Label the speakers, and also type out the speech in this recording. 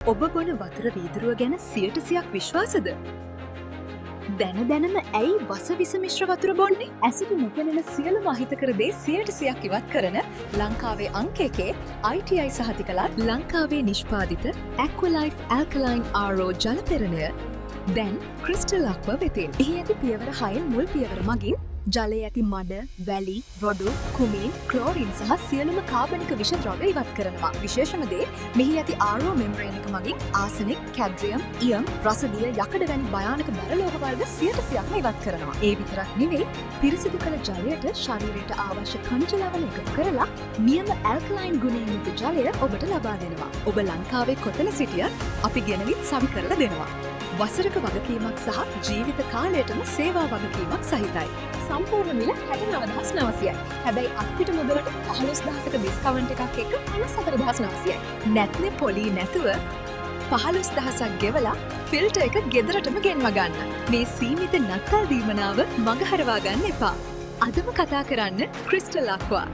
Speaker 1: ඔබ බොන වතුර වීදුරුව ගැන 100%ක් විශ්වාසද? දැනම ඇයි වස විස මිශ්‍ර වතුර බොන්නේ? ඇසිට නොපෙනෙන සියලුම අහිතකර දේ 100%ක් ඉවත් කරන ලංකාවේ අංක එකේ ITI සහතිකලත් ලංකාවේ නිෂ්පාදිත Aqualife Alkaline RO ජල පෙරණය දැන් ක්‍රිස්ටල් අක්වා වෙතින්. එහි ඇති පියවර 6 මුල් පියවර මගින් ජලයේ ඇති මඩ, වැලි, රොඩු, කුමීන්, ක්ලෝරින් සහ සියලුම කාබනික විෂ ද්‍රව්‍ය ඉවත් කරනවා. විශේෂම දේ මෙහි ඇති RO මෙම්බ්‍රේන් එක මගින් ආසනික්, කැඩ්මියම්, ඉයම්, රසදිය, යකඩ වැනි භයානක බරලෝහ වර්ග 100%ක්ම ඉවත් කරනවා. ඒ විතරක් නෙවෙයි, පිරිසිදු කළ ජලයට ශරීරයට අවශ්‍ය ඛනිජ ලවණ එකතු කරලා නියම ඇල්කලයින් ගුණයෙන් යුතු ජලය ඔබට ලබා දෙනවා. ඔබ ලංකාවේ කොතන සිටියත් අපි ගෙනවිත් සවි කරලා දෙනවා. වසරක වගකීමක් සහ ජීවිත කාලයටම සේවා වගකීමක් සහිතයි. සම්පූර්ණ මිල 69900යි. හැබැයි අපිට මුදලට 15000ක ඩිස්කවුන්ට් එකක් එක්ක 54900යි. නැත්නම් පොලි නැතුව 15000ක් ගෙවලා ෆිල්ටර් එක ගෙදරටම ගෙන්වා ගන්න. මේ සීමිත නත්තල් දීමනාව මගහරවා ගන්න එපා. අදම කතා කරන්න ක්‍රිස්ටල් අක්වා.